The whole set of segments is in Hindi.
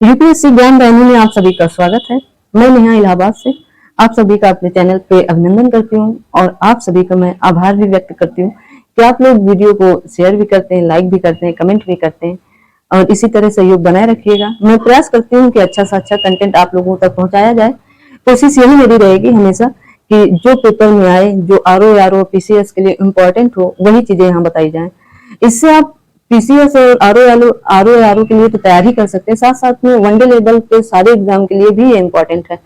यूपीएससी ज्ञान वाहिनी में आप सभी का स्वागत है। मैं नेहा इलाहाबाद से आप सभी का अपने चैनल पे अभिनंदन करती हूँ और आप सभी का मैं आभार भी व्यक्त करती हूँ कि आप लोग वीडियो को शेयर भी करते हैं, लाइक भी करते हैं, कमेंट भी करते हैं और इसी तरह सहयोग बनाए रखिएगा। मैं प्रयास करती हूँ कि अच्छा से अच्छा कंटेंट आप लोगों तक पहुंचाया जाए। कोशिश यही मेरी रहेगी हमेशा कि जो पेपर में आए, जो आरओ पीसीएस के लिए इम्पोर्टेंट हो, वही चीजें यहाँ बताई जाए। इससे आप पीसीएस और आरओ के लिए तो तैयारी कर सकते हैं, साथ साथ में वनडे लेवल के सारे एग्जाम के लिए भी ये इम्पोर्टेंट है,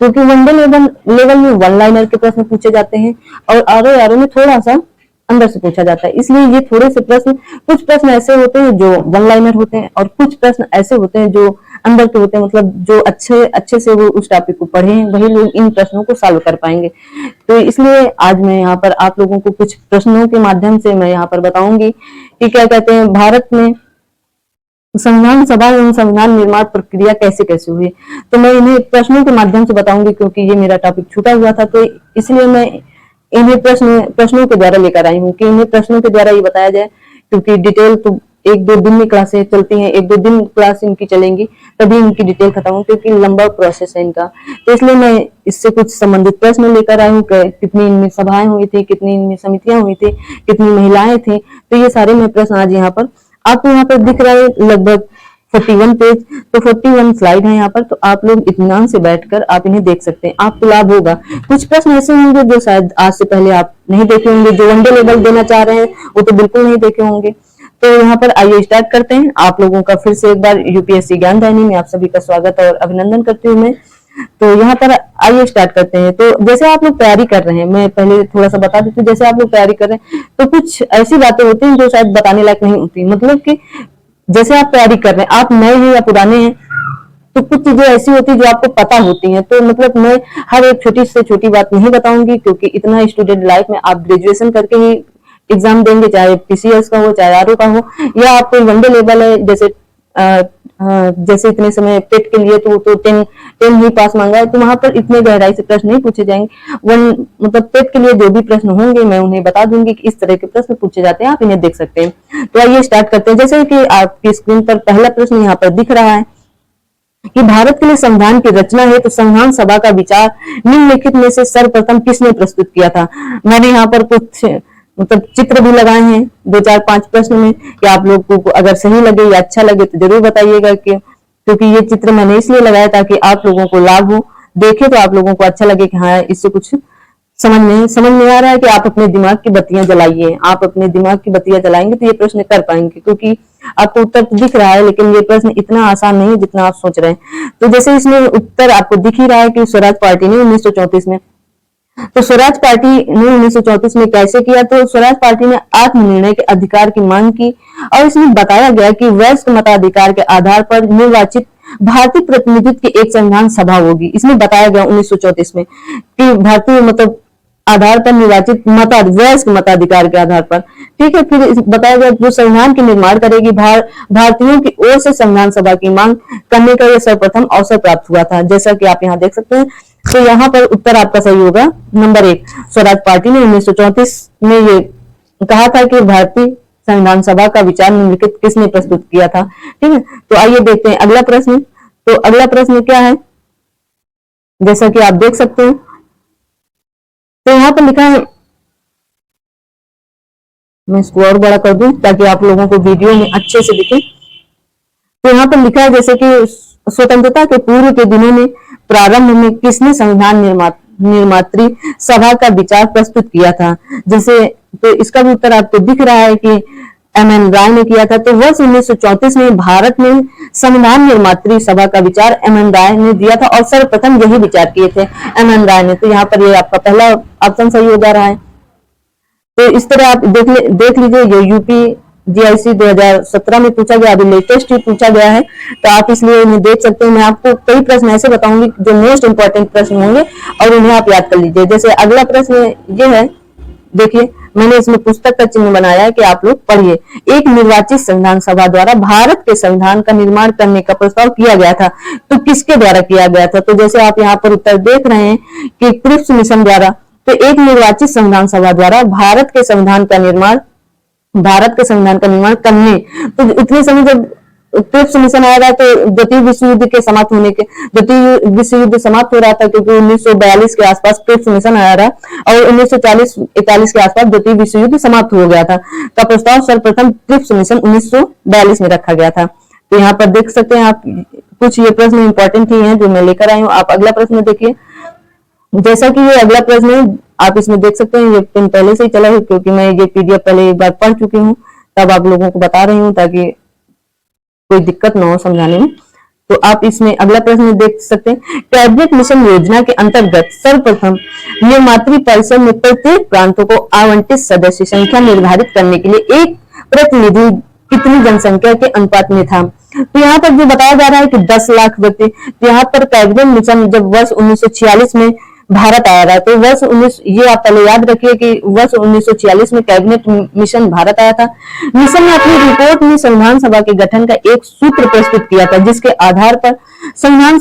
क्योंकि वनडे लेवल में वन लाइनर के प्रश्न पूछे जाते हैं और आरओ में थोड़ा सा अंदर से पूछा जाता है। इसलिए ये थोड़े से प्रश्न, कुछ प्रश्न ऐसे होते हैं जो वन लाइनर होते हैं और कुछ प्रश्न ऐसे होते हैं जो अंदर के होते हैं, मतलब जो अच्छे से वो उस टॉपिक को पढ़े हैं वही लोग इन प्रश्नों को सॉल्व कर पाएंगे। तो इसलिए आज मैं यहाँ पर आप लोगों को कुछ प्रश्नों के माध्यम से मैं यहाँ पर बताऊंगी कि क्या कहते हैं, भारत में संविधान सभा एवं संविधान निर्माण प्रक्रिया कैसे कैसे हुई। तो मैं इन्हें प्रश्नों के माध्यम से बताऊंगी, क्योंकि ये मेरा टॉपिक छूटा हुआ था, तो इसलिए मैं इन्हें प्रश्नों के द्वारा लेकर आई हूँ कि इन्हें प्रश्नों के द्वारा ये बताया जाए, क्योंकि डिटेल तो एक दो दिन में क्लासें चलती हैं, एक दो दिन क्लास इनकी चलेंगी तभी इनकी डिटेल खत्म हो, क्योंकि लंबा प्रोसेस है इनका। तो इसलिए मैं इससे कुछ संबंधित प्रश्न लेकर आई हूँ, कितनी इनमें सभाएं हुई थी, कितनी इनमें समितियां हुई थी, कितनी महिलाएं थी। तो ये सारे मैं प्रश्न आज यहाँ पर आपको यहाँ पर दिख रहा है, लगभग 41 पेज, तो 41 स्लाइड है यहाँ पर। तो आप लोग इत्मीनान से बैठकर आप इन्हें देख सकते हैं, आपको लाभ होगा। कुछ प्रश्न ऐसे होंगे जो शायद आज से पहले आप नहीं देखे होंगे, जो वनडे लेवल देना चाह रहे हैं वो तो बिल्कुल नहीं देखे होंगे। तो यहाँ पर आइए स्टार्ट करते हैं। आप लोगों का फिर से एक बार यूपीएससी ज्ञान वाहिनी में आप सभी का स्वागत और अभिनंदन करती हूँ मैं। तो यहाँ पर आइए स्टार्ट करते हैं। तो जैसे आप लोग तैयारी कर रहे हैं, मैं पहले थोड़ा सा बता देती हूँ, जैसे आप लोग तैयारी कर रहे हैं तो कुछ ऐसी बातें होती हैं जो शायद बताने लायक नहीं होती, मतलब कि जैसे आप तैयारी कर रहे हैं, आप नए हैं या पुराने हैं, तो कुछ चीजें ऐसी होती है जो आपको पता होती हैं। तो मतलब मैं हर एक छोटी से छोटी बात नहीं बताऊंगी, क्योंकि इतना स्टूडेंट लाइफ में आप ग्रेजुएशन करके ही एग्जाम देंगे, चाहे पीसीएस का हो चाहे आरओ का हो, या आप कोई वनडे लेवल है, जैसे इतने समय टेट के लिए तो 10 ही पास मांगा है, तो वहां पर इतने गहराई से प्रश्न नहीं पूछे जाएंगे। मतलब टेट के लिए जो भी प्रश्न होंगे मैं उन्हें बता दूंगी कि इस तरह के प्रश्न पूछे जाते हैं, आप इन्हें देख सकते हैं। तो आइए स्टार्ट करते हैं। जैसे कि आपकी स्क्रीन पर पहला प्रश्न यहाँ पर दिख रहा है कि भारत के लिए संविधान की रचना है तो संविधान सभा का विचार निम्नलिखित में से सर्वप्रथम किसने प्रस्तुत किया था। मैंने यहाँ पर कुछ मतलब चित्र भी लगाए हैं 2-4-5 प्रश्न में, कि आप लोगों को अगर सही लगे या अच्छा लगे तो जरूर बताइएगा, क्योंकि ये चित्र मैंने इसलिए लगाया ताकि आप लोगों को लाभ हो, देखे तो आप लोगों को अच्छा लगे कि हाँ इससे कुछ समझ में आ रहा है, कि आप अपने दिमाग की बत्तियां जलाइए। आप अपने दिमाग की बत्तियां जलाएंगे तो ये प्रश्न कर पाएंगे, क्योंकि आपको उत्तर तो दिख रहा है लेकिन ये प्रश्न इतना आसान नहीं है जितना आप सोच रहे हैं। तो जैसे इसमें उत्तर आपको दिख ही रहा है कि स्वराज पार्टी ने 1934 में, तो स्वराज पार्टी ने 1934 में कैसे किया, तो स्वराज पार्टी ने आत्मनिर्णय के अधिकार की मांग की और इसमें बताया गया कि वयस्क मताधिकार के आधार पर निर्वाचित भारतीय प्रतिनिधित्व की एक संविधान सभा होगी। इसमें बताया गया 1934 में कि भारतीय मतलब आधार पर निर्वाचित वयस्क मताधिकार के आधार पर, ठीक है। फिर बताया गया जो संविधान के निर्माण करेगी, भारतीयों की ओर से संविधान सभा की मांग करने का यह सर्वप्रथम अवसर प्राप्त हुआ था, जैसा कि आप यहाँ देख सकते हैं। तो यहाँ पर उत्तर आपका सही होगा नंबर 1। स्वराज पार्टी ने 1934 में ये कहा था कि भारतीय संविधान सभा का विचार निम्नलिखित किसने प्रस्तुत किया था, ठीक है। तो आइए देखते हैं अगला प्रश्न। तो अगला प्रश्न क्या है, जैसा कि आप देख सकते हैं, तो यहाँ पर लिखा है, मैं इसको और बड़ा कर दूं ताकि आप लोगों को वीडियो में अच्छे से दिखे। तो यहाँ पर लिखा है जैसे कि स्वतंत्रता के पूर्व के दिनों में प्रारंभ में किसने संविधान निर्मात्री सभा का विचार प्रस्तुत किया था। जैसे तो इसका भी उत्तर आपको दिख रहा है कि एम.एन. राय ने किया था। तो वर्ष 1934 में भारत में संविधान निर्मात्री सभा का विचार एम.एन. राय ने दिया था और सर्वप्रथम यही विचार किए थे एम.एन. राय ने। तो यहाँ पर ये आपका पहला ऑप्शन सही हो जा रहा है। तो इस तरह आप देख लीजिए, ये यूपी जीआईसी 2017 में पूछा गया, अभी लेटेस्ट ही पूछा गया है, तो आप इसलिए इन्हें देख सकते हैं। मैं आपको कई प्रश्न ऐसे बताऊंगी जो मोस्ट इंपॉर्टेंट प्रश्न होंगे और उन्हें आप याद कर लीजिए। जैसे अगला प्रश्न ये है, देखिए मैंने इसमें पुस्तक का चिन्ह बनाया है कि आप लोग पढ़िए। एक निर्वाचित संविधान सभा द्वारा भारत के संविधान का निर्माण करने का प्रस्ताव किया गया था, तो किसके द्वारा किया गया था। तो जैसे आप यहाँ पर उत्तर देख रहे हैं कि क्रिप्स मिशन द्वारा। तो एक निर्वाचित संविधान सभा द्वारा भारत के संविधान का निर्माण करने, तो इतने समय जब क्रिप्स मिशन आया था, तो द्वितीय विश्व युद्ध के समाप्त होने के, द्वितीय विश्व युद्ध समाप्त हो रहा था क्योंकि 1942 के आसपास क्रिप्स मिशन आया था, और 1940-41 के आसपास द्वितीय विश्व युद्ध समाप्त हो गया था। का प्रस्ताव सर्वप्रथम क्रिप्स मिशन 1942 में रखा गया था। तो यहाँ पर देख सकते हैं आप, कुछ ये प्रश्न इंपॉर्टेंट ही हैं जो मैं लेकर आई हूँ। आप अगला प्रश्न देखिए। जैसा कि ये अगला प्रश्न है, आप इसमें देख सकते हैं ये पिन पहले से ही चला है, क्योंकि मैं ये पीडीएफ पहले एक बार पढ़ चुकी हूँ, तब आप लोगों को बता रही हूँ ताकि कोई दिक्कत ना हो समझाने में। तो आप इसमें अगला प्रश्न देख सकते हैं। कैबिनेट मिशन योजना के अंतर्गत सर्वप्रथम निर्मात्री परिषद में प्रत्येक प्रांतों को आवंटित सदस्य संख्या निर्धारित करने के लिए एक प्रतिनिधि कितनी जनसंख्या के अनुपात में था। तो यहाँ पर जो बताया जा रहा है कि 10 लाख व्यक्ति। तो यहाँ पर कैबिनेट मिशन जब वर्ष 1946 में भारत आया था, तो वर्ष 19 ये आप पहले याद रखिए कि वर्ष 1946 में कैबिनेट मिशन भारत आया था। मिशन ने अपनी रिपोर्ट में संविधान सभा के गठन का एक सूत्र प्रस्तुत किया था, जिसके आधार पर संविधान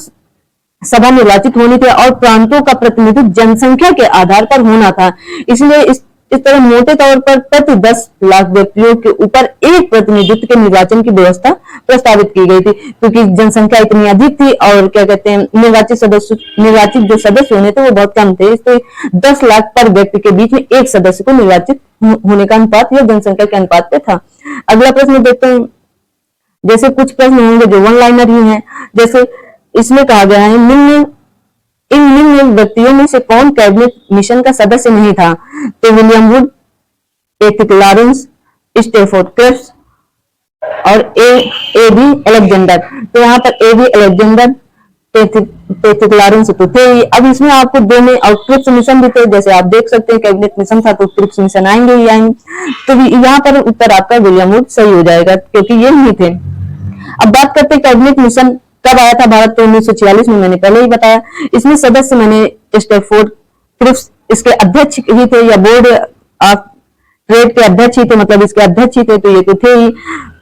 सभा निर्वाचित होनी थी और प्रांतों का प्रतिनिधित्व जनसंख्या के आधार पर होना था। इसलिए इस तरह मोटे तौर पर प्रति 10 लाख व्यक्तियों के ऊपर एक प्रतिनिधित्व के निर्वाचन की व्यवस्था प्रस्तावित की गई थी, क्योंकि जनसंख्या इतनी अधिक थी और क्या कहते हैं निर्वाचित जो सदस्य होने थे वो बहुत कम थे। इसलिए 10 लाख पर व्यक्ति के बीच में एक सदस्य को निर्वाचित होने का अनुपात यह जनसंख्या के अनुपात पे था। अगला प्रश्न देखते हैं। जैसे कुछ प्रश्न होंगे जो वन लाइनर ही हैं। जैसे इसमें कहा गया है इन निम्न व्यक्तियों में से कौन कैबिनेट मिशन का सदस्य नहीं था। तो William Wood, Patrick Lawrence, Stafford Cripps और ए बी अलेक्जेंडर। तो यहाँ पर A B Alexander, Patrick Lawrence तो थे ही। अब इसमें आपको दो में और क्रिप्स मिशन भी थे, जैसे आप देख सकते हैं कैबिनेट मिशन था तो क्रिप्स मिशन आएंगे ही आएंगे। तो यहाँ पर उत्तर आपका विलियम वुड सही हो जाएगा, क्योंकि ये नहीं थे। अब बात करते हैं कैबिनेट मिशन कब आया था भारत। तो 1946 में मैंने पहले ही बताया। इसमें सदस्य मैंने स्टैफोर्ड क्रिप्स इसके अध्यक्ष ही थे, या बोर्ड ऑफ ट्रेड के अध्यक्ष ही थे, मतलब इसके अध्यक्ष ही थे, तो ये तो थे ही।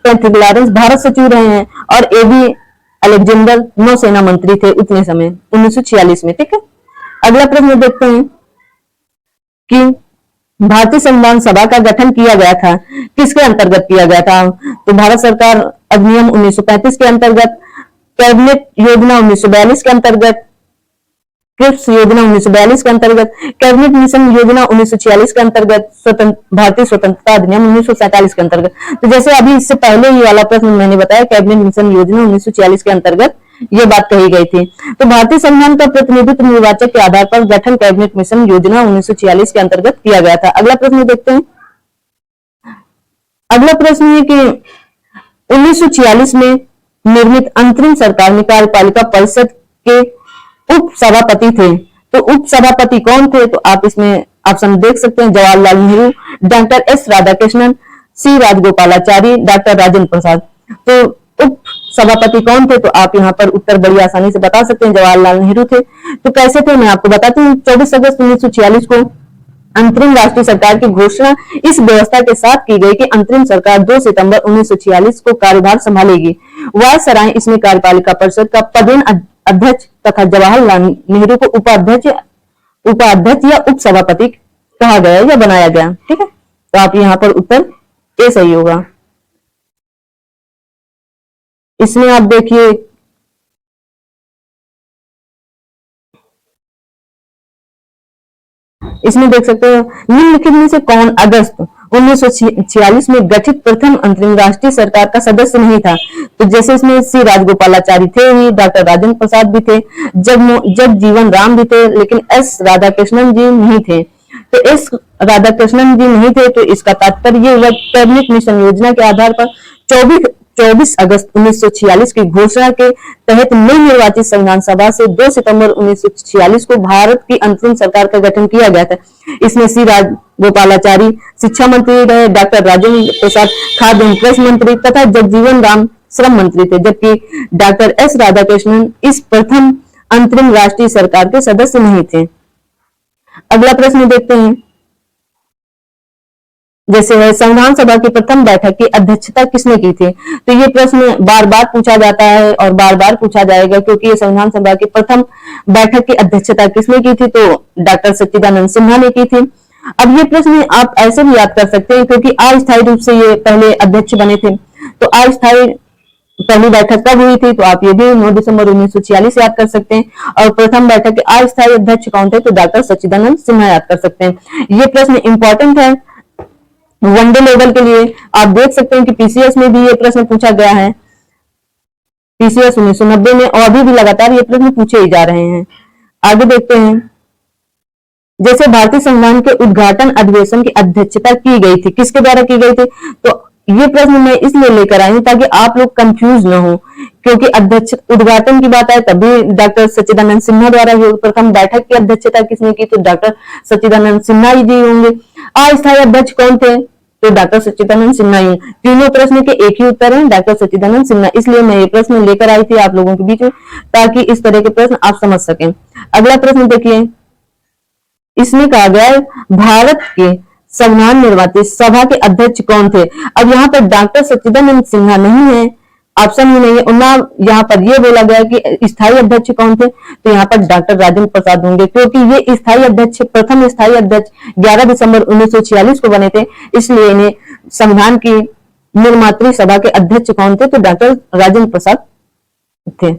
पैट्रिक लॉरेंस भारत सचिव रहे हैं और ए बी अलेक्जेंडर नौसेना मंत्री थे उतने समय 1946 में। ठीक है, अगला प्रश्न देखते हैं कि भारतीय संविधान सभा का गठन किया गया था किसके अंतर्गत किया गया था। तो भारत सरकार अधिनियम 1935 के अंतर्गत, कैबिनेट योजना 1942 के अंतर्गत, क्रिप्स योजना 1942 के अंतर्गत, कैबिनेट मिशन योजना 1946 के अंतर्गत, भारतीय स्वतंत्रता अधिनियम 1947 के अंतर्गत। तो जैसे अभी इससे पहले ही वाला प्रश्न मैंने बताया, कैबिनेट मिशन योजना 1946 के अंतर्गत ये बात कही गई थी। तो भारतीय संविधान का प्रतिनिधित्व निर्वाचन के आधार पर गठन कैबिनेट मिशन योजना 1946 के अंतर्गत किया गया था। अगला प्रश्न देखते हैं। अगला प्रश्न है कि 1946 में निर्मित अंतरिम सरकार में कार्यपालिका परिषद के उप सभापति थे। तो उप सभापति कौन थे। तो आप इसमें ऑप्शन देख सकते हैं, जवाहरलाल नेहरू, डॉक्टर एस राधाकृष्णन, सी राजगोपालाचारी, डॉक्टर राजेंद्र प्रसाद। तो उप सभापति कौन थे। तो आप यहाँ पर उत्तर बड़ी आसानी से बता सकते हैं, जवाहरलाल नेहरू थे। तो कैसे थे मैं आपको बताती हूँ। 24 अगस्त 1946 को अंतरिम राष्ट्रीय सरकार की घोषणा इस व्यवस्था के साथ की गई कि अंतरिम सरकार 2 सितंबर 1946 को कार्यभार संभालेगी। वायसराय इसमें कार्यपालिका परिषद का पदेन अध्यक्ष तथा जवाहरलाल नेहरू को उपाध्यक्ष या उप सभापति कहा गया या बनाया गया। ठीक है, तो आप यहाँ पर उत्तर ए सही होगा। इसमें आप देखिए इसमें देख सकते हो, निम्नलिखित में से कौन अगस्त 1946 में गठित प्रथम अंतरिम राष्ट्रीय सरकार का सदस्य नहीं था। तो जैसे इसमें सी राजगोपालाचारी थे ही, डॉक्टर राजेंद्र प्रसाद भी थे, जग जीवन राम भी थे, लेकिन एस राधाकृष्णन जी नहीं थे। तो एस राधाकृष्णन जी नहीं थे, तो इसका तात्पर्य ये हुआ कैबिनेट मिशन योजना के आधार पर 24 अगस्त 1946 की घोषणा के तहत नई निर्वाचित संविधान सभा से 2 सितंबर 1946 को भारत की अंतरिम सरकार का गठन किया गया था। इसमें सी राजगोपालाचारी शिक्षा मंत्री रहे, डॉक्टर राजेंद्र प्रसाद खाद्य एवं कृषि मंत्री तथा जगजीवन राम श्रम मंत्री थे, जबकि डॉक्टर एस राधाकृष्णन इस प्रथम अंतरिम राष्ट्रीय सरकार के सदस्य नहीं थे। अगला प्रश्न देखते हैं। जैसे है संविधान सभा की प्रथम बैठक की अध्यक्षता किसने की थी। तो ये प्रश्न बार बार पूछा जाता है और बार बार पूछा जाएगा, क्योंकि ये संविधान सभा की प्रथम बैठक की अध्यक्षता किसने की थी। तो डॉक्टर सच्चिदानंद सिन्हा ने की थी। अब ये प्रश्न आप ऐसे भी याद कर सकते हैं, क्योंकि अस्थायी रूप से ये पहले अध्यक्ष बने थे। तो अस्थायी पहली बैठक कब हुई थी, तो आप ये भी 9 दिसंबर 1946 याद कर सकते हैं। और प्रथम बैठक के अस्थायी अध्यक्ष कौन थे, तो डॉक्टर सच्चिदानंद सिन्हा याद कर सकते हैं। ये प्रश्न इंपॉर्टेंट है वनडे लेवल के लिए। आप देख सकते हैं कि पीसीएस में भी ये प्रश्न पूछा गया है, पीसीएस 1990 में, और अभी भी लगातार ये प्रश्न पूछे ही जा रहे हैं। आगे देखते हैं, जैसे भारतीय संविधान के उद्घाटन अधिवेशन की अध्यक्षता की गई थी, किसके द्वारा की गई थी, तो ये प्रश्न मैं इसलिए लेकर आई हूं ताकि आप लोग कंफ्यूज न हो, क्योंकि अध्यक्ष उद्घाटन की बात आए तभी डॉक्टर सच्चिदानंद सिन्हा द्वारा ही। प्रथम बैठक की अध्यक्षता किसने की, तो डॉक्टर सच्चिदानंद सिन्हा ही जी होंगे। अस्थायी अध्यक्ष कौन थे, तो डॉक्टर सच्चिदानंद सिन्हा ही। तीनों प्रश्न के एक ही उत्तर है, डॉक्टर सच्चिदानंद सिन्हा। इसलिए मैं ये प्रश्न लेकर आई थी आप लोगों के बीच में, ताकि इस तरह के प्रश्न आप समझ सकें। अगला प्रश्न देखिए, इसमें कहा गया है भारत के संविधान निर्माता सभा के अध्यक्ष कौन थे। अब यहाँ पर डॉक्टर सच्चिदानंद सिन्हा नहीं है, ऑप्शन ही नहीं है, और ना यहाँ पर ये बोला गया कि स्थायी अध्यक्ष कौन थे, तो यहाँ पर डॉक्टर राजेंद्र प्रसाद होंगे, क्योंकि ये स्थायी अध्यक्ष, प्रथम स्थायी अध्यक्ष 11 दिसंबर 1946 को बने थे, इसलिए इन्हें संविधान की निर्मात्री सभा के अध्यक्ष कौन थे, तो डॉक्टर राजेंद्र प्रसाद थे।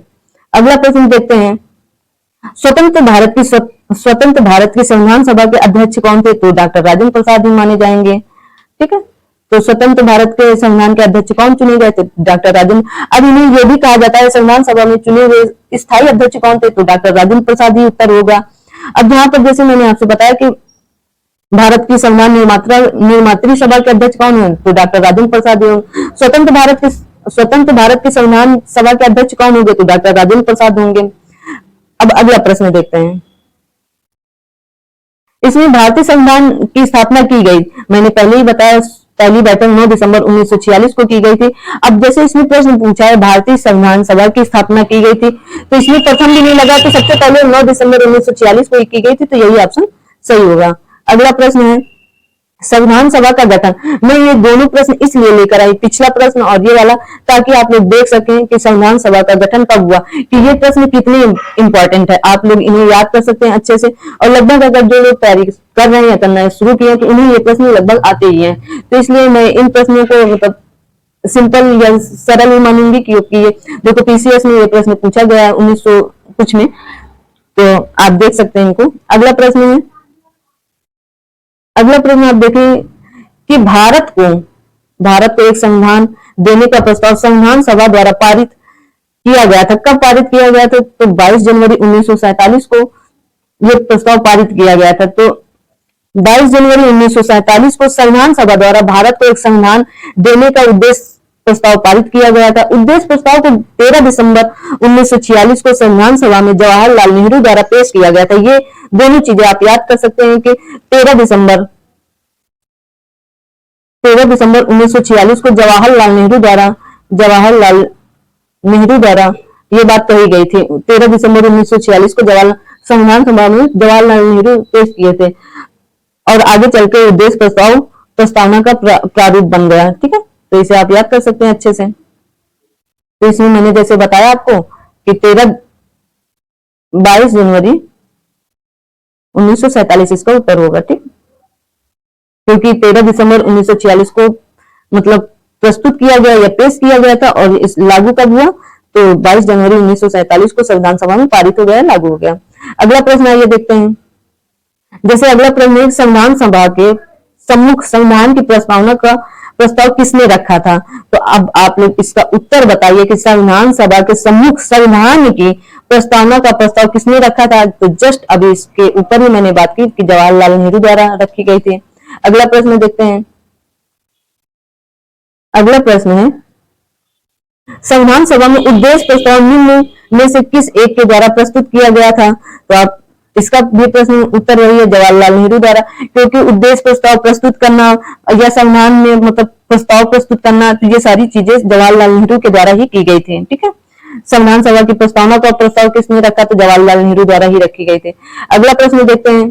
अगला प्रश्न देखते हैं, स्वतंत्र भारत की संविधान सभा के अध्यक्ष कौन थे, तो डॉक्टर राजेंद्र प्रसाद ही माने जाएंगे। ठीक है, तो स्वतंत्र भारत के संविधान के अध्यक्ष कौन चुने गए थे, डॉक्टर राजेंद्र। अब इन्हें यह भी कहा जाता है संविधान सभा में चुने हुए स्थायी अध्यक्ष कौन थे, तो डॉक्टर राजेंद्र प्रसाद ही उत्तर होगा। अब यहाँ पर जैसे मैंने आपसे बताया कि भारत की संविधान निर्मात्री सभा के अध्यक्ष कौन है, तो डॉक्टर राजेंद्र प्रसाद ही होंगे। स्वतंत्र भारत के संविधान सभा के अध्यक्ष कौन होंगे, तो डॉक्टर राजेंद्र प्रसाद होंगे। अब अगला प्रश्न देखते हैं, इसमें भारतीय संविधान की स्थापना की गई, मैंने पहले ही बताया, पहली बैठक 9 दिसंबर 1946 को की गई थी। अब जैसे इसमें प्रश्न पूछा है भारतीय संविधान सभा की स्थापना की गई थी, तो इसमें प्रथम भी नहीं लगा, तो सबसे पहले 9 दिसंबर 1946 को की गई थी, तो यही ऑप्शन सही होगा। अगला प्रश्न है संविधान सभा का गठन। मैं ये दोनों प्रश्न इसलिए लेकर आई, पिछला प्रश्न और ये वाला, ताकि आप लोग देख सकें कि संविधान सभा का गठन कब हुआ, कि ये प्रश्न कितने इंपॉर्टेंट है। आप लोग इन्हें याद कर सकते हैं अच्छे से, और लगभग अगर जो लोग तैयारी कर रहे हैं या करना शुरू किए तो उन्हें ये प्रश्न लगभग आते ही हैं। तो इसलिए मैं इन प्रश्नों को मतलब सिंपल या सरल ही मानूंगी, क्योंकि ये देखो पीसीएस में ये प्रश्न पूछा गया है 1900 कुछ में, तो आप देख सकते हैं इनको। अगला प्रश्न है, अगला प्रश्न आप देखें कि भारत को एक संविधान देने का प्रस्ताव संविधान सभा द्वारा पारित किया गया था। कब पारित किया गया था, तो 22 जनवरी 1947 को यह प्रस्ताव पारित किया गया था। तो 22 जनवरी 1947 को संविधान सभा द्वारा भारत को एक संविधान देने का उद्देश्य प्रस्ताव पारित किया गया था। उद्देश्य प्रस्ताव को 13 दिसंबर 1946 को संविधान सभा में जवाहरलाल नेहरू द्वारा पेश किया गया था। ये दोनों चीजें आप याद कर सकते हैं कि 13 दिसंबर 1946 को जवाहरलाल नेहरू द्वारा ये बात कही गई थी। 13 दिसंबर 1946 को संविधान सभा में जवाहरलाल नेहरू पेश किए थे, और आगे चलकर उद्देश्य प्रस्तावना का प्रारूप बन गया। ठीक है, तो इसे आप याद कर सकते हैं अच्छे से। तो इसमें मैंने जैसे बताया आपको कि 22 जनवरी 1947 इसका उत्तर होगा। ठीक, क्योंकि 13 दिसंबर 1946 को मतलब प्रस्तुत किया गया या पेश किया गया था, और इस लागू कब हुआ, तो 22 जनवरी 1947 को संविधान सभा में पारित हो गया, लागू हो गया। अगला प्रश्न आइए देखते हैं। जैसे अगला प्रश्न है, संविधान सभा के सम्मुख संविधान की प्रस्तावना का प्रस्ताव किसने रखा था। तो अब आप लोग इसका उत्तर बताइए कि संविधान सभा के सम्मुख संविधान की प्रस्तावना का प्रस्ताव किसने रखा था। तो जस्ट अभी इसके ऊपर ही मैंने बात की कि जवाहरलाल नेहरू द्वारा रखी गई थी। अगला प्रश्न देखते हैं। अगला प्रश्न है, संविधान सभा में उद्देश्य प्रस्ताव निम्न में से किस एक के द्वारा प्रस्तुत किया गया था। तो आप इसका भी प्रश्न उत्तर वही है, जवाहरलाल नेहरू द्वारा, क्योंकि उद्देश्य प्रस्ताव प्रस्तुत करना या संविधान में मतलब प्रस्ताव प्रस्तुत करना, तो ये सारी चीजें जवाहरलाल नेहरू के द्वारा ही की गई थी। ठीक है, संविधान सभा की प्रस्तावना का प्रस्ताव किसने रखा, तो जवाहरलाल नेहरू द्वारा ही रखी गई थी। अगला प्रश्न देखते हैं,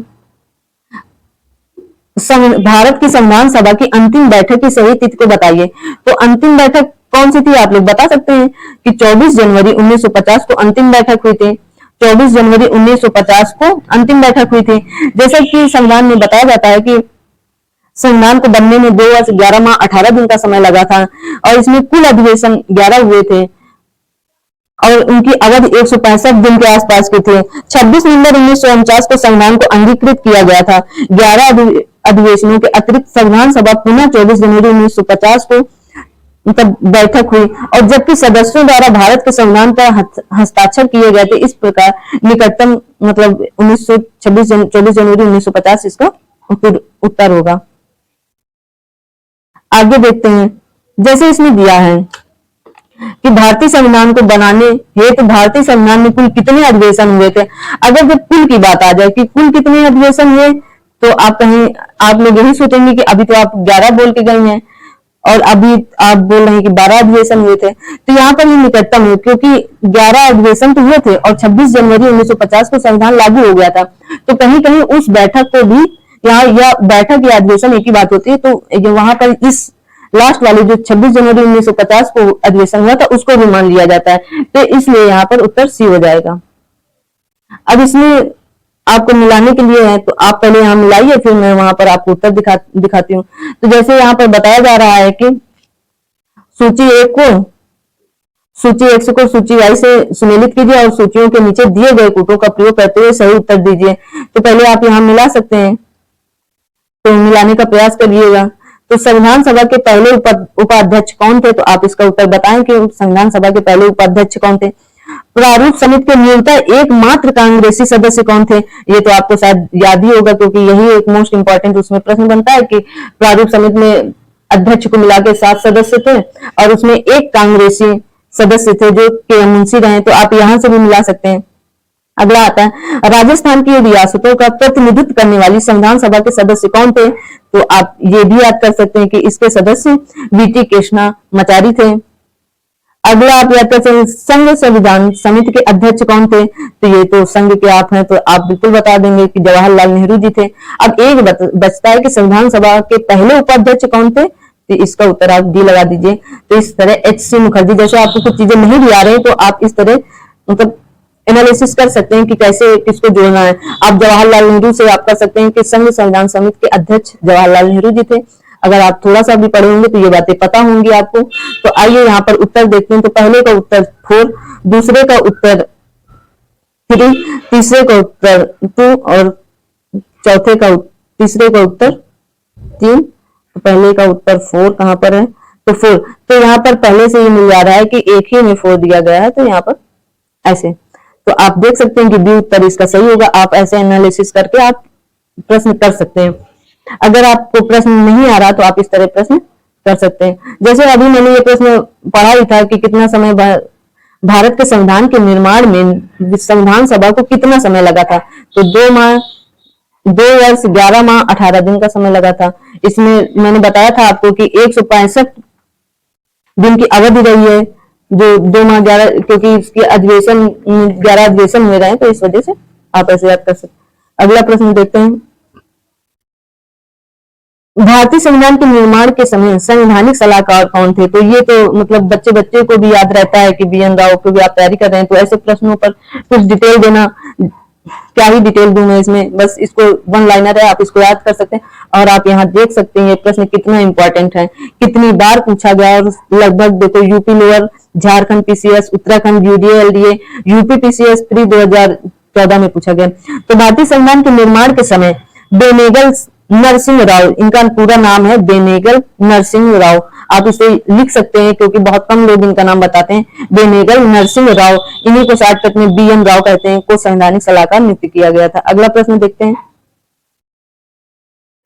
भारत की संविधान सभा की अंतिम बैठक की सही तिथि को बताइए। तो अंतिम बैठक कौन सी थी, आप लोग बता सकते हैं कि 24 जनवरी 1950 को अंतिम बैठक हुई थी। 24 जनवरी 1950 को अंतिम बैठक हुई थी। जैसा कि संविधान में बताया जाता है कि संविधान को बनने में 2 वर्ष 11 माह 18 दिन का समय लगा था और इसमें कुल अधिवेशन 11 हुए थे और उनकी अवधि 165 दिन के आसपास की थी। 26 नवंबर 1949 को संविधान को अंगीकृत किया गया था। 11 अधिवेशनों के अतिरिक्त संविधान सभा पुनः 24 जनवरी 1950 को मतलब बैठक हुई और जबकि सदस्यों द्वारा भारत के संविधान पर हस्ताक्षर किए गए थे। इस प्रकार निकटतम मतलब 24 जनवरी 1950 इसका उत्तर होगा। आगे देखते हैं, जैसे इसमें दिया है कि भारतीय संविधान को बनाने हेतु भारतीय संविधान में कुल कितने अधिवेशन हुए थे। अगर जब कुल की बात आ जाए कि कुल कितने अधिवेशन हुए तो आप लोग यही सोचेंगे कि अभी तो आप 11 बोल के गए हैं और अभी आप बोल रहे हैं कि 12 अधिवेशन हुए थे। तो यहाँ पर ये निकटतम है क्योंकि 11 अधिवेशन तो हुए थे और 26 जनवरी 1950 को संविधान लागू हो गया था। तो कहीं कहीं उस बैठक को भी यहाँ या बैठक या अधिवेशन एक ही बात होती है, तो वहां पर इस लास्ट वाली जो 26 जनवरी 1950 को अधिवेशन हुआ था उसको भी मान लिया जाता है। तो इसलिए यहाँ पर उत्तर सी हो जाएगा। अब इसमें आपको मिलाने के लिए है तो आप पहले यहाँ मिलाइए, फिर मैं वहां पर आपको उत्तर दिखाती हूँ। तो जैसे यहाँ पर बताया जा रहा है कि सूची 1 को सूची वाई से सुमेलित कीजिए और सूचियों के नीचे दिए गए कूटों का प्रयोग करते हुए सही उत्तर दीजिए। तो पहले आप यहाँ मिला सकते हैं, तो मिलाने का प्रयास करिएगा। तो संविधान सभा के पहले उपाध्यक्ष कौन थे, तो आप इसका उत्तर बताएं कि संविधान सभा के पहले उपाध्यक्ष कौन थे। प्रारूप समिति के नियोक्ता एकमात्र कांग्रेसी सदस्य कौन थे, ये तो आपको शायद याद ही होगा क्योंकि यही एक मोस्ट इंपॉर्टेंट उसमें प्रश्न बनता है कि प्रारूप समिति में अध्यक्ष को मिला के 7 सदस्य थे और उसमें एक कांग्रेसी सदस्य थे जो के मुंशी रहे। तो आप यहां से भी मिला सकते हैं। अगला आता है, राजस्थान की रियासतों का प्रतिनिधित्व करने वाली संविधान सभा के सदस्य कौन थे, तो आप ये भी याद कर सकते हैं कि इसके सदस्य वीटी कृष्णामाचारी थे। अगला आप याद कर सकते हैं, संघ संविधान समिति के अध्यक्ष कौन थे, तो ये तो संघ के आप हैं तो आप बिल्कुल बता देंगे कि जवाहरलाल नेहरू जी थे। अब एक बचता है कि संविधान सभा के पहले उपाध्यक्ष कौन थे, तो इसका उत्तर आप डी लगा दीजिए। तो इस तरह एच.सी. मुखर्जी, जैसे आपको कुछ चीजें नहीं भी आ रही तो आप इस तरह मतलब एनालिसिस कर सकते हैं कि कैसे किसको जोड़ना है। आप जवाहरलाल नेहरू से आप कर सकते हैं कि संघ संविधान समिति के अध्यक्ष जवाहरलाल नेहरू जी थे। अगर आप थोड़ा सा भी पढ़े होंगे तो ये बातें पता होंगी आपको। तो आइए यहाँ पर उत्तर देखते हैं। तो पहले का उत्तर 4, दूसरे का उत्तर 3, तीसरे का उत्तर 2 और तीसरे का उत्तर 3। तो पहले का उत्तर 4 कहां पर है, तो 4। तो यहाँ पर पहले से ही मिल जा रहा है कि एक ही में 4 दिया गया है, तो यहाँ पर ऐसे। तो आप देख सकते हैं कि बी उत्तर इसका सही होगा। आप ऐसे एनालिसिस करके आप प्रश्न कर सकते हैं। अगर आपको प्रश्न नहीं आ रहा तो आप इस तरह प्रश्न कर सकते हैं। जैसे अभी मैंने ये प्रश्न पढ़ा ही था कि कितना समय भारत के संविधान के निर्माण में संविधान सभा को कितना समय लगा था, तो 2 वर्ष 11 माह 18 दिन का समय लगा था। इसमें मैंने बताया था आपको कि 165 दिन की अवधि रही है, जो 2 माह 11, क्योंकि इसके अधिवेशन 11 अधिवेशन हुए रहे, तो इस वजह से आप ऐसे याद कर सकते। अगला प्रश्न देखते हैं, भारतीय संविधान के निर्माण के समय संवैधानिक सलाहकार कौन थे, तो ये तो मतलब बच्चे को भी याद रहता है कि बी.एन. राव को भी आप तैयारी कर रहे हैं, तो ऐसे प्रश्नों पर कुछ डिटेल देना, क्या ही डिटेल दूं मैं इसमें, बस इसको 1 लाइनर है, आप इसको याद कर सकते हैं। और आप यहाँ देख सकते हैं ये प्रश्न कितना इंपॉर्टेंट है, कितनी बार पूछा गया, और लगभग देखो UP lower, Jharkhand PCS, Uttarakhand UDA LDA, UP PCS pre 2014 में पूछा गया। तो भारतीय संविधान के निर्माण के समय बेनेगल नरसिंह राव, इनका पूरा नाम है बेनेगल नरसिंह राव, आप इसे लिख सकते हैं क्योंकि बहुत कम लोग इनका नाम बताते हैं। बेनेगल नरसिंह राव, इन्हीं को शॉर्टकट में बी.एन. राव कहते हैं, को संवैधानिक सलाहकार नियुक्त किया गया था। अगला प्रश्न देखते हैं।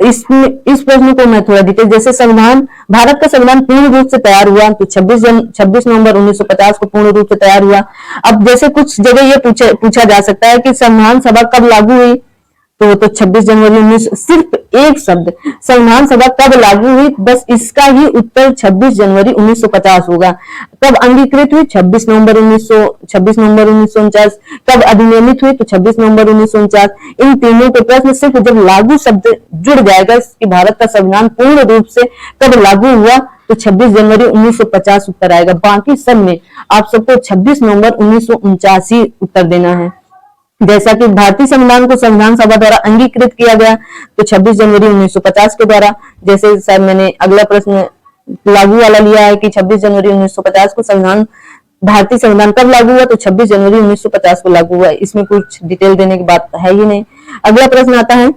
इस प्रश्न को मैं थोड़ा डिटेल, जैसे संविधान, भारत का संविधान पूर्ण रूप से तैयार हुआ तो 26 नवंबर 1950 को पूर्ण रूप से तैयार हुआ। अब जैसे कुछ जगह ये पूछा जा सकता है कि संविधान सभा कब लागू हुई, तो 26 जनवरी 19, सिर्फ एक शब्द, संविधान सभा कब लागू हुई, बस इसका ही उत्तर 26 जनवरी 1950 होगा। कब अंगीकृत हुई, 26 नवंबर 1949। कब अधिनियमित हुई, तो 26 नवंबर 1949। इन तीनों के प्रश्न सिर्फ जब लागू शब्द जुड़ जाएगा कि भारत का संविधान पूर्ण रूप से कब लागू हुआ, तो 26 जनवरी 1950 उत्तर आएगा। बाकी सब में आप सबको 26 नवंबर 1949 ही उत्तर देना है। जैसा कि भारतीय संविधान को संविधान सभा द्वारा अंगीकृत किया गया तो 26 जनवरी 1950 के द्वारा। जैसे सर मैंने अगला प्रश्न लागू वाला लिया है कि 26 जनवरी 1950 को संविधान, भारतीय संविधान कब लागू हुआ, तो 26 जनवरी 1950 को लागू हुआ। इसमें कुछ डिटेल देने की बात है ही नहीं। अगला प्रश्न आता है,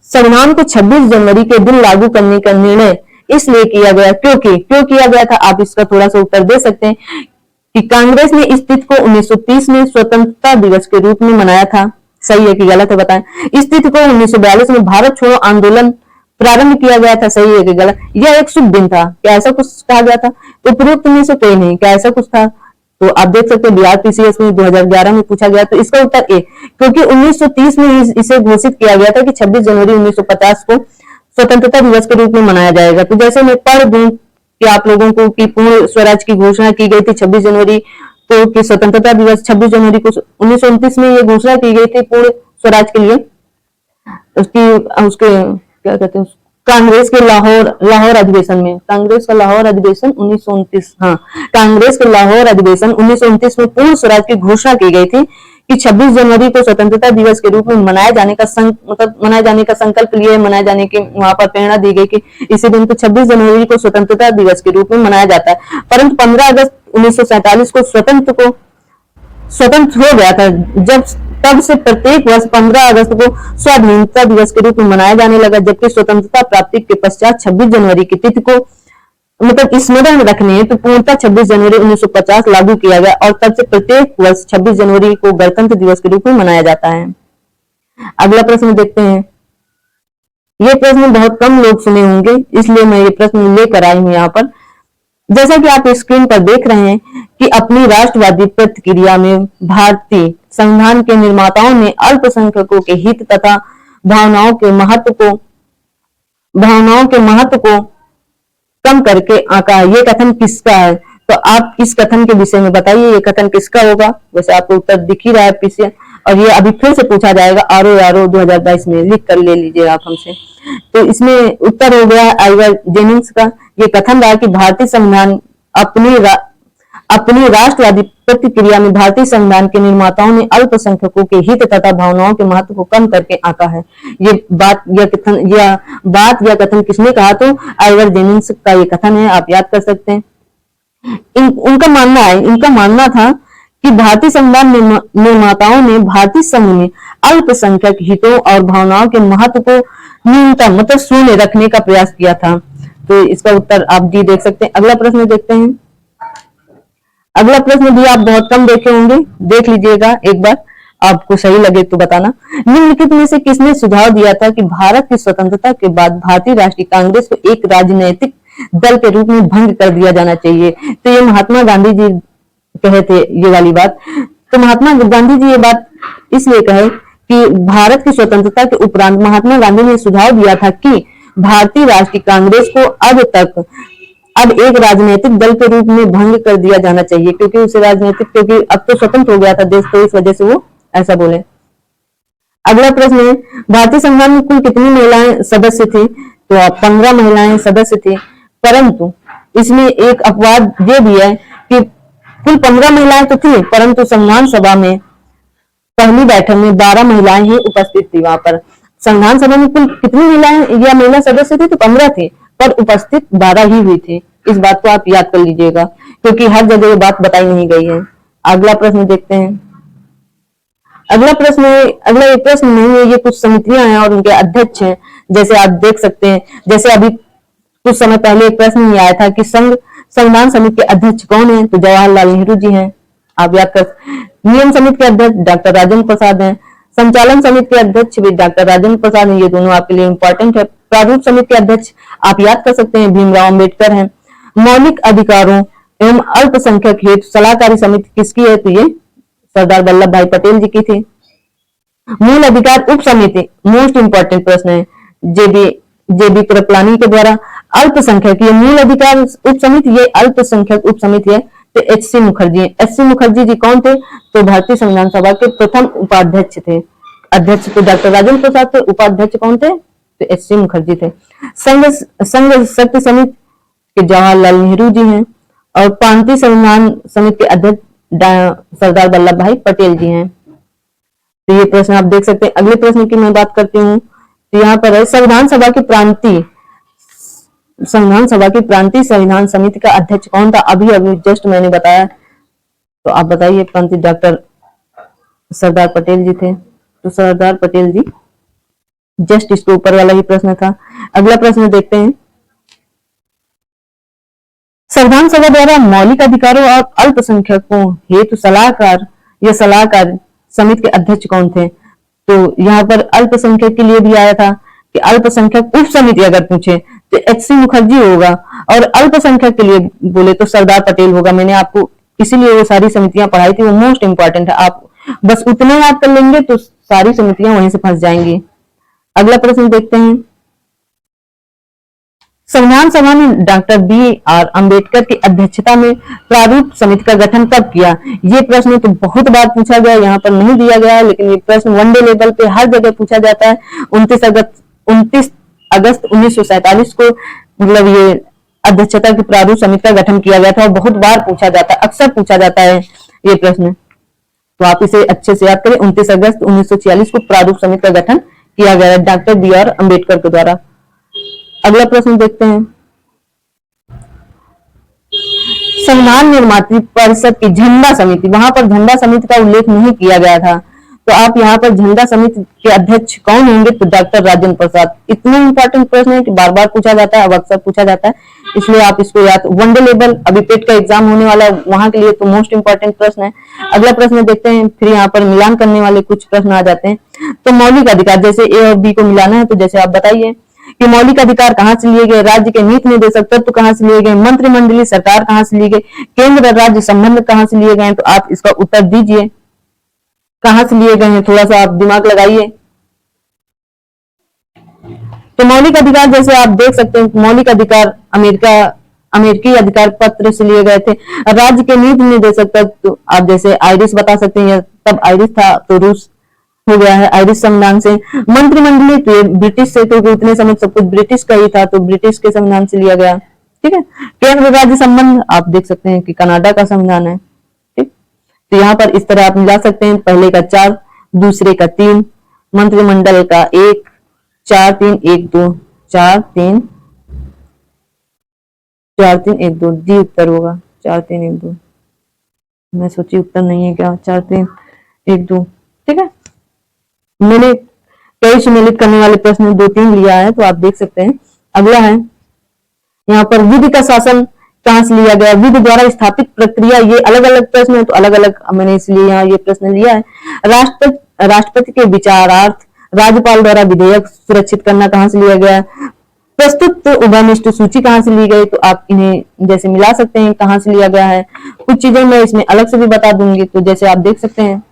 संविधान को 26 जनवरी के दिन लागू करने का निर्णय इसलिए किया गया, क्यों किया गया था। आप इसका थोड़ा सा उत्तर दे सकते हैं कि कांग्रेस ने इस तिथि को 1930 में स्वतंत्रता दिवस के रूप में मनाया था। सही है कि गलत है बताएं। इस तिथि को 1942 में भारत छोड़ो आंदोलन प्रारंभ किया गया था। सही है कि गलत। यह एक शुभ दिन था, क्या ऐसा कुछ कहा गया था। उपरोक्त में से कोई नहीं, क्या ऐसा कुछ था। तो आप देख सकते हैं बिहार पीसीएस में 2011 में पूछा गया, तो इसका उत्तर ए, क्योंकि 1930 में इसे घोषित किया गया था कि 26 जनवरी 1950 को स्वतंत्रता दिवस के रूप में मनाया जाएगा। तो जैसे मैं पढ़ दूं कि आप लोगों को कि पूर्ण स्वराज की घोषणा की गई थी 26 जनवरी को, कि स्वतंत्रता दिवस 26 जनवरी को 1929 में ये घोषणा की गई थी पूर्ण स्वराज के लिए। उसके क्या कहते हैं, कांग्रेस के लाहौर अधिवेशन में, कांग्रेस का लाहौर अधिवेशन 1929, हाँ, कांग्रेस के लाहौर अधिवेशन 1929 में पूर्ण स्वराज की घोषणा की गई थी कि 26 जनवरी को स्वतंत्रता दिवस के रूप में मनाए जाने का संकल्प लिए, मनाए जाने की वहां पर प्रेरणा दी गई कि इसी दिन को 26 जनवरी को स्वतंत्रता दिवस के रूप में मनाया जाता है। परंतु 15 अगस्त 1947 को स्वतंत्र हो गया था, तब से प्रत्येक वर्ष 15 अगस्त को स्वाधीनता दिवस के रूप में मनाया जाने लगा, जबकि स्वतंत्रता प्राप्ति के पश्चात 26 जनवरी की तिथि को स्मरण रखने तो पूर्णतः 26 जनवरी 1950 लागू किया गया और तब से प्रत्येक वर्ष 26 जनवरी को गणतंत्र दिवस के रूप में मनाया जाता है। अगला प्रश्न देखते हैं। ये प्रश्न बहुत कम लोग सुने होंगे, इसलिए मैं ये प्रश्न लेकर आई हूं यहाँ पर। जैसा कि आप स्क्रीन पर देख रहे हैं कि अपनी राष्ट्रवादी प्रतिक्रिया में भारतीय संविधान के निर्माताओं ने अल्पसंख्यकों के हित तथा भावनाओं के महत्व को कम करके आंका। ये कथन किसका है, तो आप इस कथन के विषय में बताइए, ये कथन किसका होगा। वैसे आपको उत्तर दिख ही रहा है पीछे, और ये अभी फिर से पूछा जाएगा आरओ 2022 में, लिख कर ले लीजिए आप हमसे। तो इसमें उत्तर हो गया आइवर जेनिंग्स का। ये कथन रहा कि भारतीय संविधान अपनी राष्ट्रवादी प्रतिक्रिया में भारतीय संविधान के निर्माताओं ने अल्पसंख्यकों के हित तथा भावनाओं के महत्व को कम करके आंका है। ये बात या कथन किसने कहा, तो आइवर जेनिंग्स का ये कथन है, आप याद कर सकते हैं। इनका मानना था कि भारतीय संविधान निर्माताओं ने भारतीय संघ में अल्पसंख्यक हितों और भावनाओं के महत्व को न्यूनतम शून्य रखने का प्रयास किया था। तो इसका उत्तर आप डी देख सकते हैं। अगला प्रश्न देखते हैं। अगला प्रश्न भी आप बहुत कम देखे होंगे, देख लीजिएगा एक बार, आपको सही लगे तो बताना। निम्नलिखित में से किसने सुझाव दिया था कि भारत की स्वतंत्रता के बाद भारतीय राष्ट्रीय कांग्रेस को एक राजनीतिक दल के रूप में भंग कर दिया जाना चाहिए। तो ये महात्मा गांधी जी कहे थे ये वाली बात। तो महात्मा गांधी जी ये बात इसलिए कहे कि भारत की स्वतंत्रता के उपरांत महात्मा गांधी ने सुझाव दिया था कि भारतीय राष्ट्रीय कांग्रेस को अब एक राजनीतिक दल के रूप में भंग कर दिया जाना चाहिए, क्योंकि अब तो स्वतंत्र हो गया था देश, तो इस वजह से वो ऐसा बोले। अगला प्रश्न है, भारतीय संविधान में कुल कितनी महिलाएं सदस्य थी, तो 15 महिलाएं सदस्य थी। परंतु इसमें एक अपवाद ये भी है कि कुल 15 महिलाएं तो थी, परंतु संविधान सभा में पहली बैठक में 12 महिलाएं ही उपस्थित थी। वहां पर संविधान सभा में कुल कितनी महिलाएं या महिला सदस्य थी, तो 15 थी, पर उपस्थित 12 ही हुई थी। इस बात को आप याद कर लीजिएगा, क्योंकि हर जगह ये बात बताई नहीं गई है। अगला प्रश्न देखते हैं। अगला एक प्रश्न नहीं है, ये कुछ समितियां हैं और उनके अध्यक्ष हैं। जैसे आप देख सकते हैं, जैसे अभी कुछ समय पहले एक प्रश्न ये आया था कि संविधान समिति के अध्यक्ष कौन है, तो जवाहरलाल नेहरू जी हैं। आप याद कर। नियम समिति के अध्यक्ष डॉक्टर राजेंद्र प्रसाद हैं। संचालन समिति के अध्यक्ष भी डॉक्टर राजेंद्र प्रसाद हैं। ये दोनों आपके लिए इंपॉर्टेंट है। प्रारूप समिति के अध्यक्ष आप याद कर सकते हैं, भीमराव अम्बेडकर हैं। मौलिक अधिकारों एवं अल्पसंख्यक हेतु सलाहकारी समिति किसकी है, तो ये सरदार वल्लभ भाई पटेल जी की थी। मूल अधिकार उप समिति, मोस्ट इंपॉर्टेंट प्रश्न है, जेबी कृपलानी के द्वारा। अल्पसंख्यक, ये मूल अधिकार उप समिति, ये अल्पसंख्यक उप समिति है, तो एच.सी. मुखर्जी। एच.सी. मुखर्जी जी कौन थे, तो भारतीय संविधान सभा के प्रथम उपाध्यक्ष थे। अध्यक्ष तो डॉक्टर राजेंद्र प्रसाद थे, उपाध्यक्ष कौन थे, तो एच.सी. मुखर्जी थे। संघ शक्ति समिति के जवाहरलाल नेहरू जी हैं, और प्रांतीय संविधान समिति के अध्यक्ष सरदार वल्लभ भाई पटेल जी हैं। तो ये प्रश्न आप देख सकते हैं। अगले प्रश्न की मैं बात करती हूँ, तो यहाँ पर है संविधान सभा की प्रांतीय संविधान समिति का अध्यक्ष कौन था? अभी अभी जस्ट मैंने बताया, तो आप बताइए। प्रांतीय डॉक्टर सरदार पटेल जी थे। तो सरदार पटेल जी, जस्ट इसके ऊपर वाला ही प्रश्न था। अगला प्रश्न देखते हैं, संविधान सभा द्वारा मौलिक अधिकारों और अल्पसंख्यकों हेतु सलाहकार या सलाहकार समिति के अध्यक्ष कौन थे? तो यहाँ पर अल्पसंख्यक के लिए भी आया था कि अल्पसंख्यक उप समिति अगर पूछे तो एच.सी. मुखर्जी होगा, और अल्पसंख्यक के लिए बोले तो सरदार पटेल होगा। मैंने आपको इसीलिए वो सारी समितियां पढ़ाई थी, वो मोस्ट इंपॉर्टेंट है। आप बस उतने याद कर लेंगे तो सारी समितियां वहीं से फंस जाएंगी। अगला प्रश्न देखते हैं, संविधान सभा ने डॉक्टर बी.आर. अम्बेडकर की अध्यक्षता में प्रारूप समिति का गठन कब किया? ये प्रश्न तो बहुत बार पूछा गया, यहाँ पर नहीं दिया गया है, लेकिन ये प्रश्न वनडे लेवल पे हर जगह पूछा जाता है। 29 अगस्त 1947 को मतलब ये अध्यक्षता की प्रारूप समिति का गठन किया गया था, और बहुत बार पूछा जाता है, अक्सर पूछा जाता है ये प्रश्न। तो आप इसे अच्छे से याद करें। 29 अगस्त 1946 को प्रारूप समिति का गठन किया गया है डॉक्टर बी.आर. अम्बेडकर के द्वारा। अगला प्रश्न देखते हैं, संविधान निर्मात्री परिषद की झंडा समिति, वहां पर झंडा समिति का उल्लेख नहीं किया गया था, तो आप यहाँ पर झंडा समिति के अध्यक्ष कौन होंगे? तो डॉक्टर राजेंद्र प्रसाद। इतने इंपॉर्टेंट प्रश्न है कि बार बार पूछा जाता है, अब अक्सर पूछा जाता है, इसलिए आप इसको याद। वनडे लेवल अभी पेट का एग्जाम होने वाला है, वहां के लिए तो मोस्ट इंपॉर्टेंट प्रश्न है। अगला प्रश्न देखते हैं, फिर यहाँ पर मिलान करने वाले कुछ प्रश्न आ जाते हैं। तो मौलिक अधिकार, जैसे ए और बी को मिलाना है, तो जैसे आप बताइए कि मौलिक अधिकार कहाँ से लिए गए? राज्य के नीति निर्देशक तत्व कहाँ से लिए गए? मंत्रिमंडलीय सरकार कहाँ से ली गई? केंद्र राज्य संबंध कहाँ से लिए गए? तो आप इसका उत्तर दीजिए, कहाँ से लिए गए हैं, थोड़ा सा आप दिमाग लगाइए। तो मौलिक अधिकार जैसे आप देख सकते हैं, मौलिक अधिकार अमेरिकी अधिकार पत्र से लिए गए थे। राज्य के नीति निर्देशक तत्व, तो आप जैसे आयरिश बता सकते हैं, तब आयरिश था तो रूस हो गया है आयरिश संविधान से। मंत्रिमंडलीय तो ब्रिटिश से, तो इतने समय सब कुछ ब्रिटिश का ही था, तो ब्रिटिश के संविधान से लिया गया। ठीक है। केंद्र राज्य संबंध आप देख सकते हैं कि कनाडा का संविधान है। ठीक, तो यहाँ पर इस तरह आप मिला सकते हैं, पहले का 4, दूसरे का 3, मंत्रिमंडल का 1, 4 3 1 2, 4 3 1 2, डी उत्तर होगा 4 3 1 2। मैं सोची उत्तर नहीं है क्या, 4 3 1 2। ठीक है, मैंने कई सम्मिलित करने वाले प्रश्न 2-3 लिया है, तो आप देख सकते हैं। अगला है यहाँ पर विधि का शासन कहां से लिया गया? विधि द्वारा स्थापित प्रक्रिया, ये अलग अलग प्रश्न है, तो अलग अलग मैंने इसलिए यहाँ ये प्रश्न लिया है। राष्ट्रपति के विचारार्थ राज्यपाल द्वारा विधेयक सुरक्षित करना कहां से लिया गया? प्रस्तुत उभयनिष्ठ सूची कहां से ली गई? तो आप इन्हें जैसे मिला सकते हैं कहां से लिया गया है। कुछ चीजें मैं इसमें अलग से भी बता दूंगी, तो जैसे आप देख सकते हैं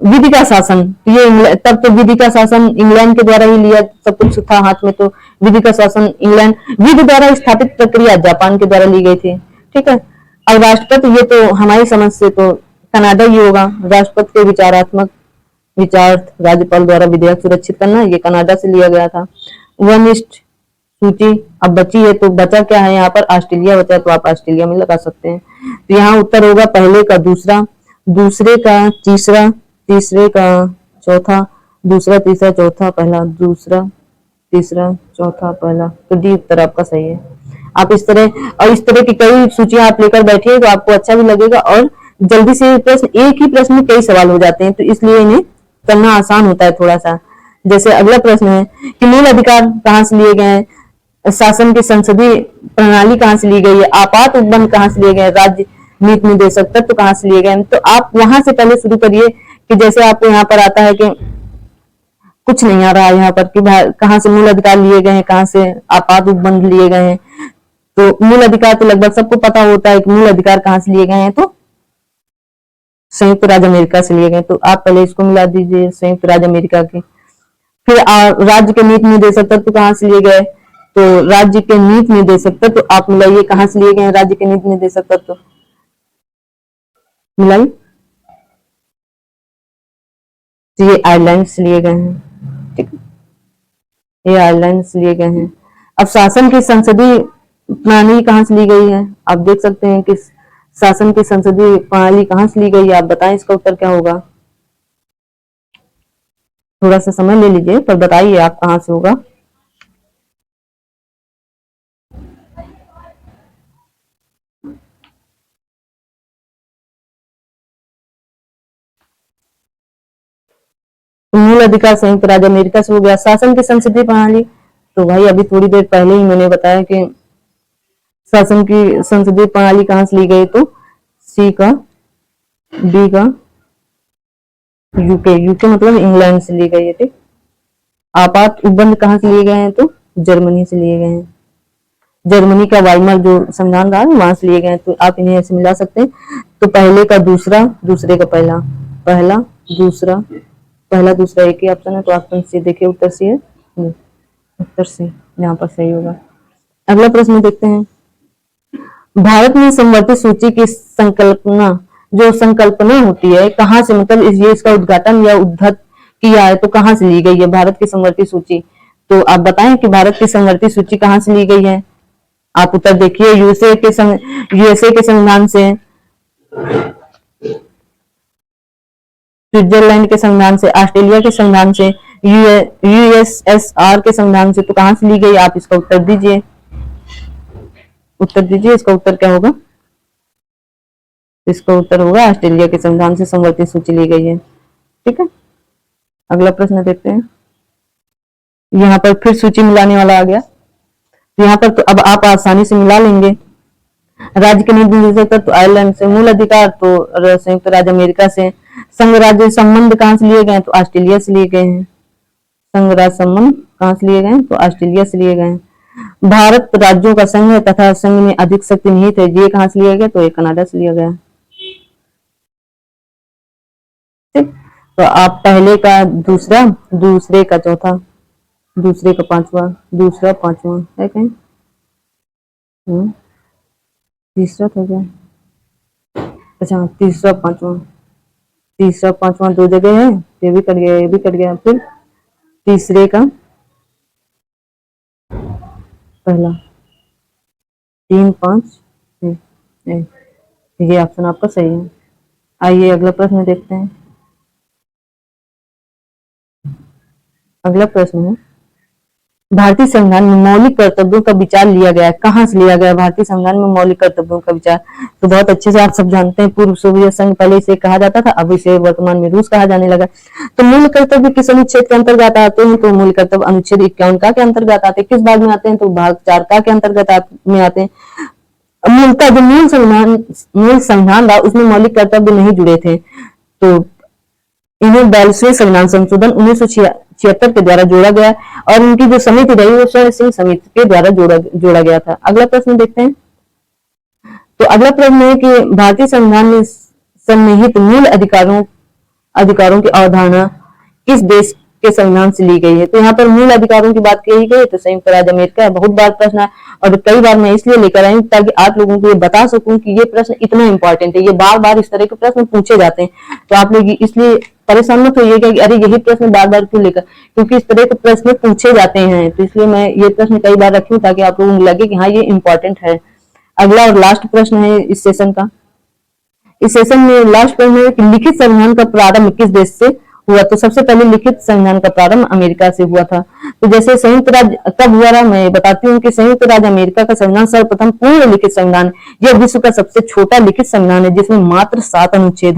विधि का शासन, ये तब तो विधि का शासन इंग्लैंड के द्वारा ही लिया, सब कुछ था हाथ में, तो विधि का शासन इंग्लैंड। विधि द्वारा स्थापित प्रक्रिया जापान के द्वारा ली गई थी। ठीक है, और राष्ट्रपति, ये तो हमारी समझ से तो कनाडा ही होगा। राष्ट्रपति के विचारात्मक विचार राज्यपाल द्वारा विधेयक सुरक्षित करना, ये कनाडा से लिया गया था। वनिष्ठ सूची अब बची है, तो बचा क्या है यहाँ पर? ऑस्ट्रेलिया बचा, तो आप ऑस्ट्रेलिया में लगा सकते हैं। तो यहाँ उत्तर होगा पहले का दूसरा, दूसरे का तीसरा, तीसरे का चौथा, दूसरा तीसरा चौथा पहला, दूसरा तीसरा चौथा पहला, तो डी उत्तर आपका सही है। आप इस तरह की कई सूचियां आप लेकर बैठिए, तो आपको अच्छा भी लगेगा, और जल्दी से प्रश्न, एक ही प्रश्न में कई सवाल हो जाते हैं, तो इसलिए इन्हें करना आसान होता है थोड़ा सा। जैसे अगला प्रश्न है कि मूल अधिकार कहाँ से लिए गए हैं? शासन की संसदीय प्रणाली कहाँ से ली गई है? आपात उपबंध कहाँ से लिए गए? राज्य नीति निर्देशक तत्व कहाँ से लिए गए? तो आप वहां से पहले शुरू करिए, कि जैसे आपको यहाँ पर आता है कि कुछ नहीं आ रहा है यहाँ पर कि कहाँ से मूल अधिकार लिए गए हैं, कहाँ से आपात उपबंध लिए गए हैं। तो मूल अधिकार तो लगभग सबको पता होता है कि मूल अधिकार कहाँ से लिए गए हैं, तो संयुक्त राज्य अमेरिका से लिए गए। तो आप पहले इसको मिला दीजिए, संयुक्त राज्य अमेरिका के। फिर राज्य के नीति निर्देशक तत्व कहाँ से लिए गए? तो राज्य के नीति निर्देशक तत्व आप मिलाइए, कहाँ से लिए गए राज्य के नीति निर्देशक तत्व, मिलाइए। तो ये आयरलैंड से लिए गए हैं। ठीक है, ये आयरलैंड से लिए गए हैं। अब शासन की संसदीय प्रणाली कहाँ से ली गई है? आप देख सकते हैं कि शासन की संसदीय प्रणाली कहाँ से ली गई है, आप बताएं इसका उत्तर क्या होगा। थोड़ा सा समय ले लीजिए, पर बताइए आप कहाँ से होगा। मूल अधिकार संयुक्त राज्य अमेरिका से हो गया। शासन की संसदीय प्रणाली, तो भाई अभी थोड़ी देर पहले ही मैंने बताया कि शासन की संसदीय प्रणाली कहां से ली गई, तो सी का, डी का, यूके, यूके मतलब इंग्लैंड से ली गई है। ठीक। आपात उपबंध कहां से लिए गए हैं, तो जर्मनी से लिए गए हैं। जर्मनी का वाइमर जो संविधान रहा है वहां से लिए गए हैं, तो आप इन्हें ऐसे मिला सकते हैं। तो पहले का दूसरा, दूसरे का पहला, पहला दूसरा, पहला दूसरा एक ही ऑप्शन है, तो ऑप्शन सी देखिए, उत्तर सी है, उत्तर सी यहाँ पर सही होगा। अगला प्रश्न देखते हैं। भारत में समवर्ती सूची की संकल्पना, जो संकल्पना होती है कहाँ से, मतलब ये इसका उद्घाटन या उद्धत किया है तो कहाँ से ली गई है भारत की समवर्ती सूची। तो आप बताएं कि भारत की समवर्ती सूची कहाँ से ली गई है। आप उत्तर देखिए, यूएसए के संविधान से, स्विट्जरलैंड के संविधान से, ऑस्ट्रेलिया के संविधान से, यूएसएसआर के संविधान से। तो कहां से ली गई, आप इसका उत्तर दीजिए, उत्तर दीजिए। इसका उत्तर क्या होगा, इसका उत्तर होगा ऑस्ट्रेलिया के संविधान से समवर्ती सूची ली गई है। ठीक है, अगला प्रश्न देखते हैं। यहाँ पर फिर सूची मिलाने वाला आ गया। यहाँ पर तो अब आप आसानी से मिला लेंगे। राज्य के निर्देशक तो आयरलैंड से, मूल अधिकार तो संयुक्त राज्य अमेरिका से, संघ राज्य संबंध कहां से लिए गए, तो ऑस्ट्रेलिया से लिए गए हैं। संघ राज्य संबंध कहां से लिए गए, तो ऑस्ट्रेलिया से लिए गए। भारत राज्यों का संघ है तथा संघ में अधिक शक्ति निहित है, ये कहां से लिया गया, तो ये कनाडा से लिया गया। ठीक, तो आप पहले का दूसरा, दूसरे का चौथा, दूसरे का पांचवा, दूसरा पांचवा है कहीं, तीसरा था क्या, अच्छा तीसरा पांचवा, तीसरा पांचवा दो जगह है, ये भी कट गया, ये भी कट गया। फिर तीसरे का पहला, 3 5 ये ऑप्शन आपका सही है। आइए अगला प्रश्न देखते हैं। अगला प्रश्न है, भारतीय संविधान में मौलिक कर्तव्यों का विचार लिया गया है, कहां से लिया गया भारतीय संविधान में मौलिक कर्तव्यों का विचार। तो बहुत अच्छे से आप सब जानते हैं, पूर्व सोवियत संघ पहले इसे कहा जाता था, अब इसे वर्तमान में रूस कहा जाने लगा। तो मूल कर्तव्य किस अनुच्छेद के अंतर्गत आते हैं, तो मूल कर्तव्य अनुच्छेद 51 का के अंतर्गत आते हैं। किस भाग में आते हैं, तो भाग 4 का के अंतर्गत में आते हैं। मूलतः जो मूल संविधान था उसमें मौलिक कर्तव्य नहीं जुड़े थे, तो इन्हें 42वें संविधान संशोधन 1976 के द्वारा जोड़ा गया और उनकी जो समिति रही वो स्वर्ण सिंह समिति के द्वारा जोड़ा गया था। अगला प्रश्न देखते हैं। तो अगला प्रश्न है कि भारतीय संविधान में सन्निहित मूल अधिकारों की अवधारणा किस देश के संविधान से ली गई है। तो यहाँ पर मूल अधिकारों की बात कही गई तो संयुक्त राज्य अमेरिका है। बहुत बार प्रश्न है और कई बार मैं इसलिए लेकर आई ताकि आप लोगों को ये बता सकूं कि ये प्रश्न इतना इंपॉर्टेंट है, ये बार बार इस तरह के प्रश्न पूछे जाते हैं। तो आप लोग इसलिए परेशान मत होइएगा कि अरे यही प्रश्न बार बार क्यों लेकर, क्योंकि इस तरह के प्रश्न पूछे जाते हैं, तो इसलिए मैं ये प्रश्न कई बार रखी हूँ ताकि आप लोगों को लगे कि हाँ ये इंपॉर्टेंट है। अगला और लास्ट प्रश्न है इस सेशन का। इस सेशन में लास्ट प्रश्न है कि लिखित संविधान का प्रारंभ किस देश से हुआ। तो सबसे पहले लिखित संविधान का प्रारंभ अमेरिका से हुआ था। तो जैसे संयुक्त राज्य कब हुआ था, मैं बताती हूँ कि संयुक्त राज्य अमेरिका का संविधान सर्वप्रथम पूर्ण लिखित संविधान, यह विश्व का सबसे छोटा लिखित संविधान है जिसमें मात्र 7 अनुच्छेद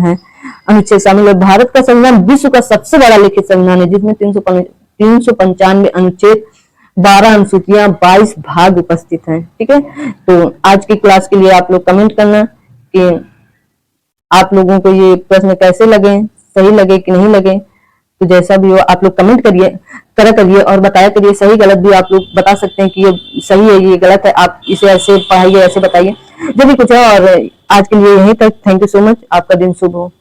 शामिल है। भारत का संविधान विश्व का सबसे बड़ा लिखित संविधान है जिसमें 395 अनुच्छेद, 12 अनुसूचियां, 22 भाग उपस्थित हैं। ठीक है, तो आज की क्लास के लिए आप लोग कमेंट करना कि आप लोगों को ये प्रश्न कैसे लगे, सही लगे कि नहीं लगे। तो जैसा भी हो आप लोग कमेंट करिए और बताया करिए। सही गलत भी आप लोग बता सकते हैं कि ये सही है ये गलत है, आप इसे ऐसे पढ़ाइए ऐसे बताइए जो भी कुछ है। और आज के लिए यहीं तक। थैंक यू सो मच, आपका दिन शुभ हो।